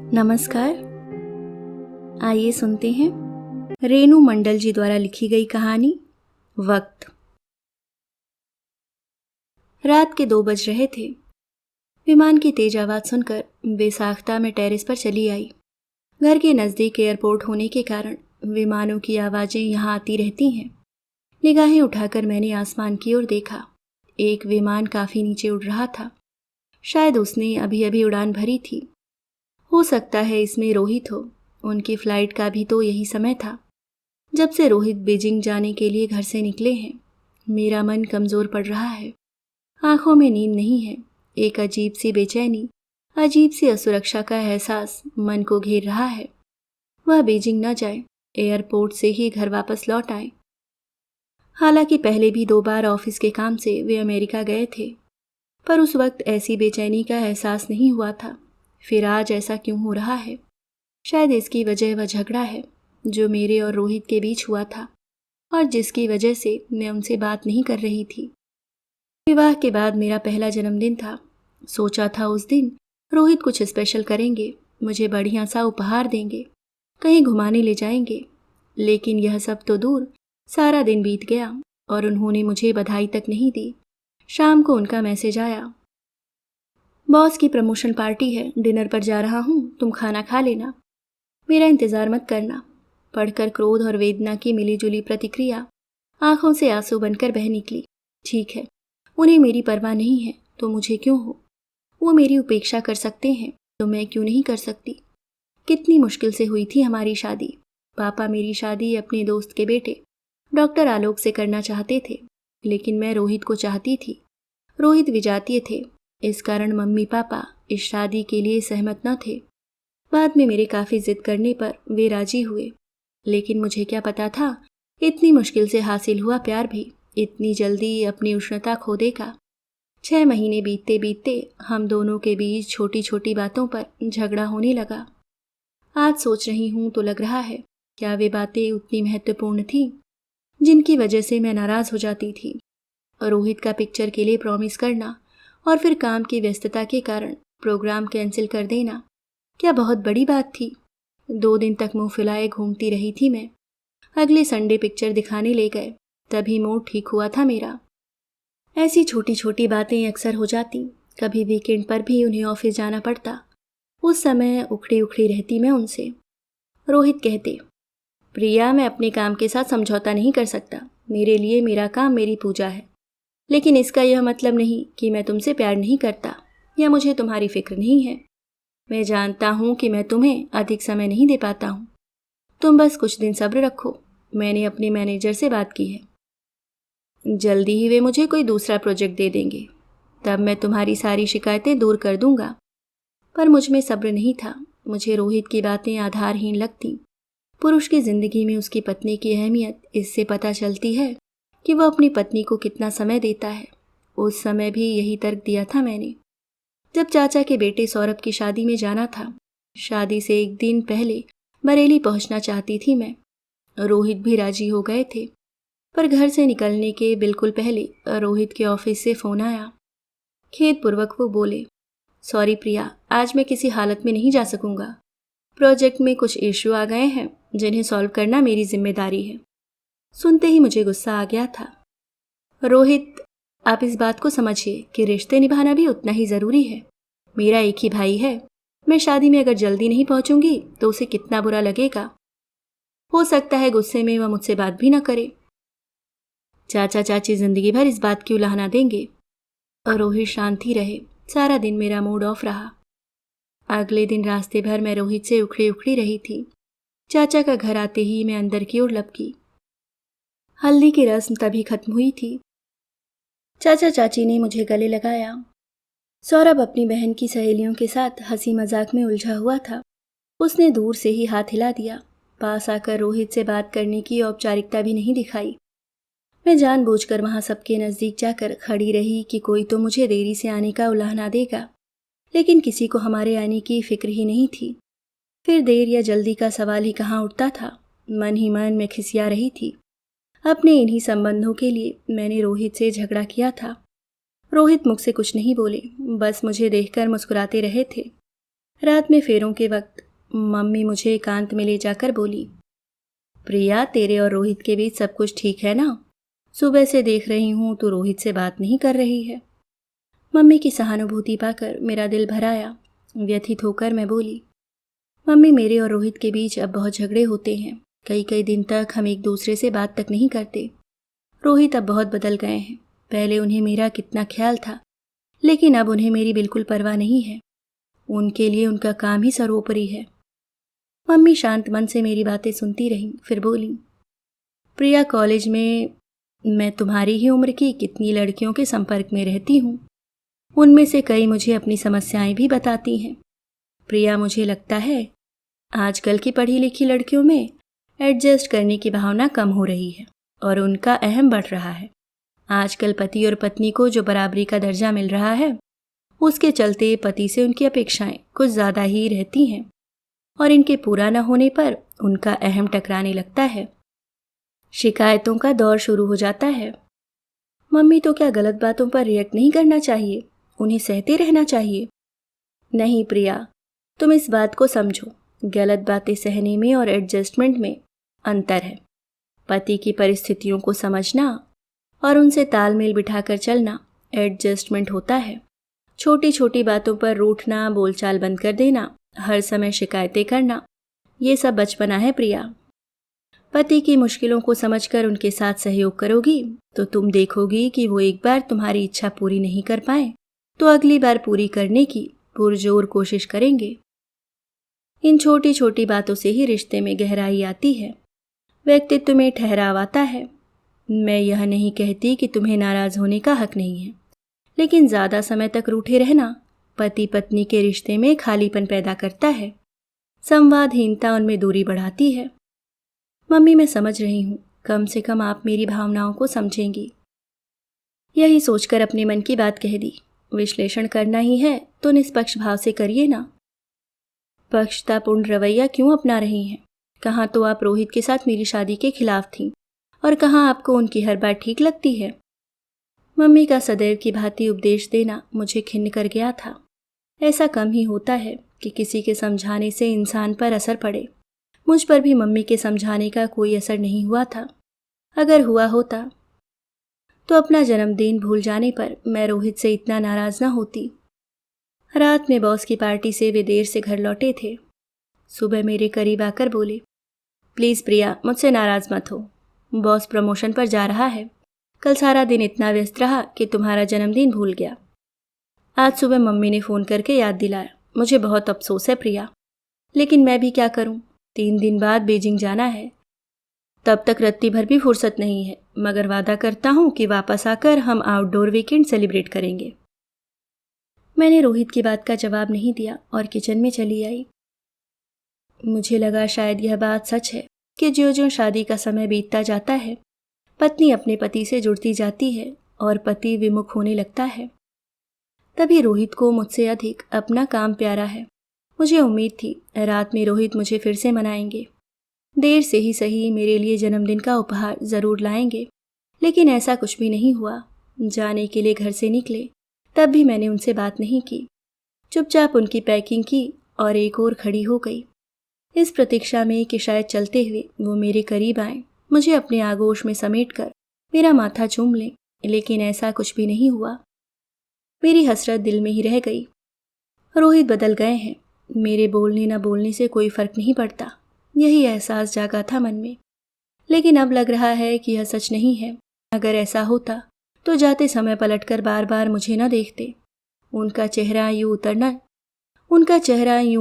नमस्कार। आइए सुनते हैं रेणु मंडल जी द्वारा लिखी गई कहानी वक्त। रात के 2 बज रहे थे। विमान की तेज आवाज सुनकर बेसाख्ता में टेरेस पर चली आई। घर के नज़दीक एयरपोर्ट होने के कारण विमानों की आवाज़ें यहाँ आती रहती हैं। निगाहें उठाकर मैंने आसमान की ओर देखा। एक विमान काफ़ी नीचे उड़ रहा था। शायद उसने अभी अभी उड़ान भरी थी। हो सकता है इसमें रोहित हो। उनकी फ़्लाइट का भी तो यही समय था। जब से रोहित बीजिंग जाने के लिए घर से निकले हैं, मेरा मन कमज़ोर पड़ रहा है। आंखों में नींद नहीं है। एक अजीब सी बेचैनी, अजीब सी असुरक्षा का एहसास मन को घेर रहा है। वह बीजिंग न जाए, एयरपोर्ट से ही घर वापस लौट आए। हालांकि पहले भी 2 बार ऑफिस के काम से वे अमेरिका गए थे, पर उस वक्त ऐसी बेचैनी का एहसास नहीं हुआ था। फिर आज ऐसा क्यों हो रहा है? शायद इसकी वजह वह झगड़ा है जो मेरे और रोहित के बीच हुआ था और जिसकी वजह से मैं उनसे बात नहीं कर रही थी। विवाह के बाद मेरा पहला जन्मदिन था। सोचा था उस दिन रोहित कुछ स्पेशल करेंगे, मुझे बढ़िया सा उपहार देंगे, कहीं घुमाने ले जाएंगे। लेकिन यह सब तो दूर। सारा दिन बीत गया और उन्होंने मुझे बधाई तक नहीं दी। शाम को उनका मैसेज आया, बॉस की प्रमोशन पार्टी है, डिनर पर जा रहा हूँ, तुम खाना खा लेना, मेरा इंतज़ार मत करना। पढ़कर क्रोध और वेदना की मिलीजुली प्रतिक्रिया आंखों से आंसू बनकर बह निकली। ठीक है, उन्हें मेरी परवाह नहीं है तो मुझे क्यों हो। वो मेरी उपेक्षा कर सकते हैं तो मैं क्यों नहीं कर सकती। कितनी मुश्किल से हुई थी हमारी शादी। पापा मेरी शादी अपने दोस्त के बेटे डॉक्टर आलोक से करना चाहते थे, लेकिन मैं रोहित को चाहती थी। रोहित विजातीय थे, इस कारण मम्मी पापा इस शादी के लिए सहमत न थे। बाद में मेरे काफ़ी जिद करने पर वे राजी हुए, लेकिन मुझे क्या पता था इतनी मुश्किल से हासिल हुआ प्यार भी इतनी जल्दी अपनी उष्णता खो देगा। 6 महीने बीतते बीतते हम दोनों के बीच छोटी छोटी बातों पर झगड़ा होने लगा। आज सोच रही हूँ तो लग रहा है, क्या वे बातें उतनी महत्वपूर्ण थीं जिनकी वजह से मैं नाराज़ हो जाती थी। रोहित का पिक्चर के लिए प्रॉमिस करना और फिर काम की व्यस्तता के कारण प्रोग्राम कैंसिल कर देना क्या बहुत बड़ी बात थी। 2 दिन तक मुंह फुलाए घूमती रही थी मैं। अगले संडे पिक्चर दिखाने ले गए, तभी मूड ठीक हुआ था मेरा। ऐसी छोटी छोटी बातें अक्सर हो जाती। कभी वीकेंड पर भी उन्हें ऑफिस जाना पड़ता। उस समय उखड़ी उखड़ी रहती मैं उनसे। रोहित कहते, प्रिया, मैं अपने काम के साथ समझौता नहीं कर सकता। मेरे लिए मेरा काम मेरी पूजा है। लेकिन इसका यह मतलब नहीं कि मैं तुमसे प्यार नहीं करता या मुझे तुम्हारी फिक्र नहीं है। मैं जानता हूँ कि मैं तुम्हें अधिक समय नहीं दे पाता हूँ। तुम बस कुछ दिन सब्र रखो। मैंने अपने मैनेजर से बात की है, जल्दी ही वे मुझे कोई दूसरा प्रोजेक्ट दे देंगे, तब मैं तुम्हारी सारी शिकायतें दूर कर दूंगा। पर मुझ में सब्र नहीं था। मुझे रोहित की बातें आधारहीन लगती। पुरुष की जिंदगी में उसकी पत्नी की अहमियत इससे पता चलती है कि वह अपनी पत्नी को कितना समय देता है। उस समय भी यही तर्क दिया था मैंने। जब चाचा के बेटे सौरभ की शादी में जाना था, शादी से 1 दिन पहले बरेली पहुंचना चाहती थी मैं। रोहित भी राजी हो गए थे, पर घर से निकलने के बिल्कुल पहले रोहित के ऑफिस से फ़ोन आया। खेदपूर्वक वो बोले, सॉरी प्रिया, आज मैं किसी हालत में नहीं जा सकूंगा। प्रोजेक्ट में कुछ इश्यू आ गए हैं जिन्हें सॉल्व करना मेरी जिम्मेदारी है। सुनते ही मुझे गुस्सा आ गया था। रोहित, आप इस बात को समझिए कि रिश्ते निभाना भी उतना ही ज़रूरी है। मेरा एक ही भाई है। मैं शादी में अगर जल्दी नहीं पहुंचूंगी तो उसे कितना बुरा लगेगा। हो सकता है गुस्से में वह मुझसे बात भी न करे। चाचा चाची जिंदगी भर इस बात की उलाहना देंगे। और रोहित शांत ही रहे। सारा दिन मेरा मूड ऑफ रहा। अगले दिन रास्ते भर मैं रोहित से उखड़ी उखड़ी रही थी। चाचा का घर आते ही मैं अंदर की ओर लपकी। हल्दी की रस्म तभी खत्म हुई थी। चाचा चाची ने मुझे गले लगाया। सौरभ अपनी बहन की सहेलियों के साथ हंसी मजाक में उलझा हुआ था। उसने दूर से ही हाथ हिला दिया। पास आकर रोहित से बात करने की औपचारिकता भी नहीं दिखाई। मैं जानबूझकर वहां सबके नज़दीक जाकर खड़ी रही कि कोई तो मुझे देरी से आने का उलाहना देगा, लेकिन किसी को हमारे आने की फिक्र ही नहीं थी। फिर देर या जल्दी का सवाल ही कहाँ उठता था। मन ही मन में खिसिया रही थी। अपने इन्हीं संबंधों के लिए मैंने रोहित से झगड़ा किया था। रोहित मुझसे कुछ नहीं बोले, बस मुझे देखकर मुस्कुराते रहे थे। रात में फेरों के वक्त मम्मी मुझे एकांत में ले जाकर बोली, प्रिया, तेरे और रोहित के बीच सब कुछ ठीक है ना? सुबह से देख रही हूँ तू रोहित से बात नहीं कर रही है। मम्मी की सहानुभूति पाकर मेरा दिल भर आया। व्यथित होकर मैं बोली, मम्मी, मेरे और रोहित के बीच अब बहुत झगड़े होते हैं। कई कई दिन तक हम एक दूसरे से बात तक नहीं करते। रोहित अब बहुत बदल गए हैं। पहले उन्हें मेरा कितना ख्याल था, लेकिन अब उन्हें मेरी बिल्कुल परवाह नहीं है। उनके लिए उनका काम ही सर्वोपरि है। मम्मी शांत मन से मेरी बातें सुनती रहीं, फिर बोली, प्रिया, कॉलेज में मैं तुम्हारी ही उम्र की कितनी लड़कियों के संपर्क में रहती हूँ। उनमें से कई मुझे अपनी समस्याएं भी बताती हैं। प्रिया, मुझे लगता है आजकल की पढ़ी लिखी लड़कियों में एडजस्ट करने की भावना कम हो रही है और उनका अहम बढ़ रहा है। आजकल पति और पत्नी को जो बराबरी का दर्जा मिल रहा है, उसके चलते पति से उनकी अपेक्षाएं कुछ ज़्यादा ही रहती हैं और इनके पूरा न होने पर उनका अहम टकराने लगता है। शिकायतों का दौर शुरू हो जाता है। मम्मी, तो क्या गलत बातों पर रिएक्ट नहीं करना चाहिए? उन्हें सहते रहना चाहिए? नहीं प्रिया, तुम इस बात को समझो। गलत बातें सहने में और एडजस्टमेंट में अंतर है। पति की परिस्थितियों को समझना और उनसे तालमेल बिठाकर चलना एडजस्टमेंट होता है। छोटी छोटी बातों पर रूठना, बोलचाल बंद कर देना, हर समय शिकायतें करना, ये सब बचपना है प्रिया। पति की मुश्किलों को समझकर उनके साथ सहयोग करोगी तो तुम देखोगी कि वो एक बार तुम्हारी इच्छा पूरी नहीं कर पाए तो अगली बार पूरी करने की पुरजोर कोशिश करेंगे। इन छोटी छोटी बातों से ही रिश्ते में गहराई आती है, व्यक्तित्व में ठहराव आता है। मैं यह नहीं कहती कि तुम्हें नाराज होने का हक नहीं है, लेकिन ज़्यादा समय तक रूठे रहना पति पत्नी के रिश्ते में खालीपन पैदा करता है। संवादहीनता उनमें दूरी बढ़ाती है। मम्मी, मैं समझ रही हूँ, कम से कम आप मेरी भावनाओं को समझेंगी। यही सोचकर अपने मन की बात कह दी। विश्लेषण करना ही है तो निष्पक्ष भाव से करिए ना। पक्षतापूर्ण रवैया क्यों अपना रही हैं? कहाँ तो आप रोहित के साथ मेरी शादी के खिलाफ थीं और कहाँ आपको उनकी हर बात ठीक लगती है। मम्मी का सदैव की भांति उपदेश देना मुझे खिन्न कर गया था। ऐसा कम ही होता है कि किसी के समझाने से इंसान पर असर पड़े। मुझ पर भी मम्मी के समझाने का कोई असर नहीं हुआ था। अगर हुआ होता तो अपना जन्मदिन भूल जाने पर मैं रोहित से इतना नाराज न होती। रात में बॉस की पार्टी से वे देर से घर लौटे थे। सुबह मेरे करीब आकर बोले, प्लीज़ प्रिया, मुझसे नाराज़ मत हो। बॉस प्रमोशन पर जा रहा है। कल सारा दिन इतना व्यस्त रहा कि तुम्हारा जन्मदिन भूल गया। आज सुबह मम्मी ने फ़ोन करके याद दिलाया। मुझे बहुत अफसोस है प्रिया, लेकिन मैं भी क्या करूं? 3 दिन बाद बीजिंग जाना है। तब तक रत्ती भर भी फुर्सत नहीं है, मगर वादा करता हूं कि वापस आकर हम आउटडोर वीकेंड सेलिब्रेट करेंगे। मैंने रोहित की बात का जवाब नहीं दिया और किचन में चली आई। मुझे लगा शायद यह बात सच है कि ज्यों ज्यों शादी का समय बीतता जाता है, पत्नी अपने पति से जुड़ती जाती है और पति विमुख होने लगता है। तभी रोहित को मुझसे अधिक अपना काम प्यारा है। मुझे उम्मीद थी रात में रोहित मुझे फिर से मनाएंगे। देर से ही सही मेरे लिए जन्मदिन का उपहार ज़रूर लाएंगे, लेकिन ऐसा कुछ भी नहीं हुआ। जाने के लिए घर से निकले तब भी मैंने उनसे बात नहीं की। चुपचाप उनकी पैकिंग की और एक और खड़ी हो गई, इस प्रतीक्षा में कि शायद चलते हुए वो मेरे करीब आए, मुझे अपने आगोश में समेटकर मेरा माथा चूम लें। लेकिन ऐसा कुछ भी नहीं हुआ। मेरी हसरत दिल में ही रह गई। रोहित बदल गए हैं। मेरे बोलने न बोलने से कोई फर्क नहीं पड़ता, यही एहसास जागा था मन में। लेकिन अब लग रहा है कि यह सच नहीं है। अगर ऐसा होता तो जाते समय पलटकर बार बार मुझे न देखते। उनका चेहरा यूं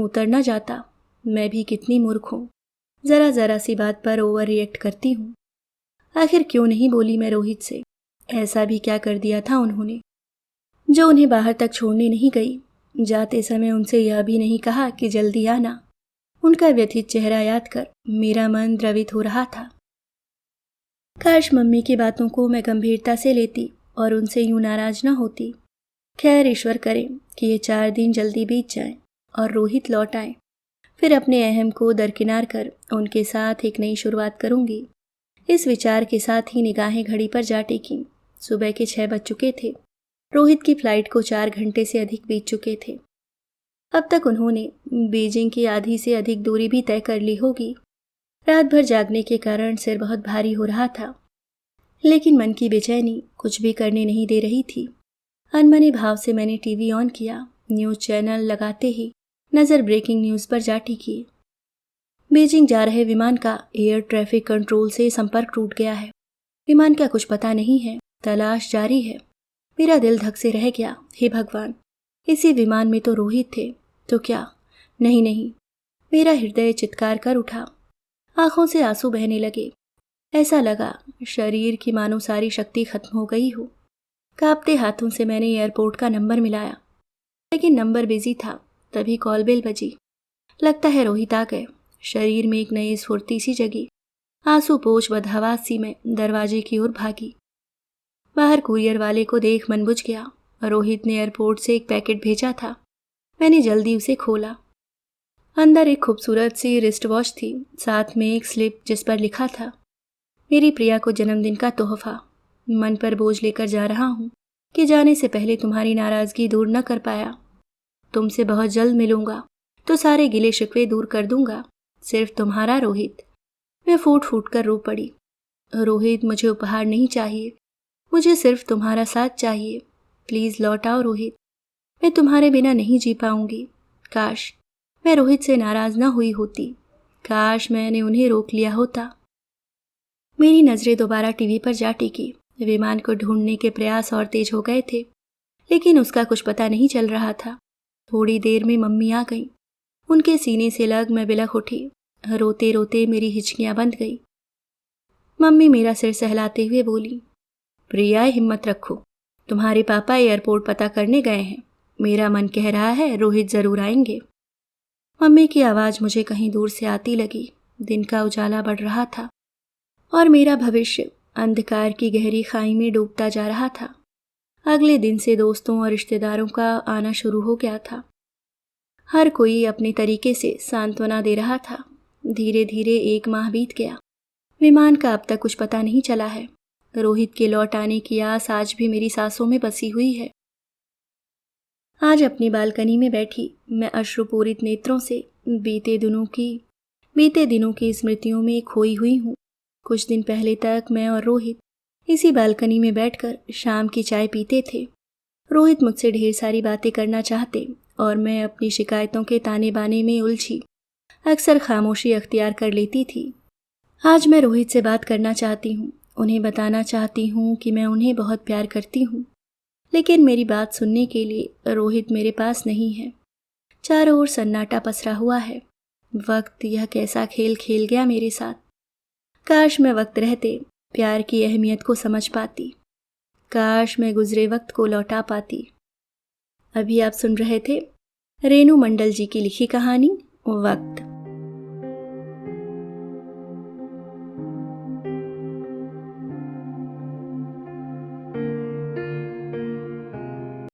उतर न जाता। मैं भी कितनी मूर्ख हूँ, ज़रा ज़रा सी बात पर ओवर रिएक्ट करती हूँ। आखिर क्यों नहीं बोली मैं रोहित से? ऐसा भी क्या कर दिया था उन्होंने जो उन्हें बाहर तक छोड़ने नहीं गई? जाते समय उनसे यह भी नहीं कहा कि जल्दी आना। उनका व्यथित चेहरा याद कर मेरा मन द्रवित हो रहा था। काश मम्मी की बातों को मैं गंभीरता से लेती और उनसे यूं नाराज न होती। खैर, ईश्वर करे कि ये 4 दिन जल्दी बीत जाएं और रोहित लौट आए। फिर अपने अहम को दरकिनार कर उनके साथ एक नई शुरुआत करूंगी। इस विचार के साथ ही निगाहें घड़ी पर जा टेकीं। सुबह के 6 बज चुके थे। रोहित की फ्लाइट को 4 घंटे से अधिक बीत चुके थे। अब तक उन्होंने बीजिंग की आधी से अधिक दूरी भी तय कर ली होगी। रात भर जागने के कारण सिर बहुत भारी हो रहा था, लेकिन मन की बेचैनी कुछ भी करने नहीं दे रही थी। अनमने भाव से मैंने टीवी ऑन किया। न्यूज़ चैनल लगाते ही नज़र ब्रेकिंग न्यूज़ पर जा टिकी। बीजिंग जा रहे विमान का एयर ट्रैफिक कंट्रोल से संपर्क टूट गया है। विमान का कुछ पता नहीं है, तलाश जारी है। मेरा दिल धक से रह गया। हे भगवान, इसी विमान में तो रोहित थे, तो क्या? नहीं नहीं, मेरा हृदय चित्कार कर उठा। आंखों से आंसू बहने लगे। ऐसा लगा शरीर की मानो सारी शक्ति खत्म हो गई हो। कांपते हाथों से मैंने एयरपोर्ट का नंबर मिलाया, लेकिन नंबर बिजी था। तभी कॉल बेल बजी। लगता है रोहित आ गए। शरीर में एक नई स्फूर्ति सी जगी। आंसू पोंछ बदहवास सी मैं दरवाजे की ओर भागी। बाहर कुरियर वाले को देख मन बुझ गया। रोहित ने एयरपोर्ट से एक पैकेट भेजा था। मैंने जल्दी उसे खोला। अंदर एक खूबसूरत सी रिस्ट वॉच थी, साथ में एक स्लिप जिस पर लिखा था, मेरी प्रिया को जन्मदिन का तोहफा। मन पर बोझ लेकर जा रहा हूँ कि जाने से पहले तुम्हारी नाराज़गी दूर न कर पाया। तुमसे बहुत जल्द मिलूंगा तो सारे गिले शिकवे दूर कर दूंगा। सिर्फ तुम्हारा रोहित। मैं फूट फूट कर रो पड़ी। रोहित, मुझे उपहार नहीं चाहिए, मुझे सिर्फ तुम्हारा साथ चाहिए। प्लीज़ लौट आओ रोहित, मैं तुम्हारे बिना नहीं जी पाऊंगी। काश मैं रोहित से नाराज़ ना हुई होती। काश मैंने उन्हें रोक लिया होता। मेरी नज़रें दोबारा टीवी पर जा टिकी। विमान को ढूंढने के प्रयास और तेज हो गए थे, लेकिन उसका कुछ पता नहीं चल रहा था। थोड़ी देर में मम्मी आ गईं। उनके सीने से लग मैं बिलख उठी। रोते रोते मेरी हिचकियां बंध गई। मम्मी मेरा सिर सहलाते हुए बोली, प्रिया, हिम्मत रखो, तुम्हारे पापा एयरपोर्ट पता करने गए हैं। मेरा मन कह रहा है रोहित जरूर आएंगे। मम्मी की आवाज़ मुझे कहीं दूर से आती लगी। दिन का उजाला बढ़ रहा था और मेरा भविष्य अंधकार की गहरी खाई में डूबता जा रहा था। अगले दिन से दोस्तों और रिश्तेदारों का आना शुरू हो गया था। हर कोई अपने तरीके से सांत्वना दे रहा था। धीरे धीरे 1 माह बीत गया। विमान का अब तक कुछ पता नहीं चला है। रोहित के लौट आने की आस आज भी मेरी सांसों में बसी हुई है। आज अपनी बालकनी में बैठी मैं अश्रुपूरित नेत्रों से बीते दिनों की स्मृतियों में खोई हुई हूँ। कुछ दिन पहले तक मैं और रोहित इसी बालकनी में बैठकर शाम की चाय पीते थे। रोहित मुझसे ढेर सारी बातें करना चाहते और मैं अपनी शिकायतों के ताने बाने में उलझी अक्सर खामोशी अख्तियार कर लेती थी। आज मैं रोहित से बात करना चाहती हूँ, उन्हें बताना चाहती हूँ कि मैं उन्हें बहुत प्यार करती हूँ, लेकिन मेरी बात सुनने के लिए रोहित मेरे पास नहीं है। चारों ओर सन्नाटा पसरा हुआ है। वक्त यह कैसा खेल खेल गया मेरे साथ। काश मैं वक्त रहते प्यार की अहमियत को समझ पाती। काश मैं गुजरे वक्त को लौटा पाती। अभी आप सुन रहे थे रेणु मंडल जी की लिखी कहानी वक्त।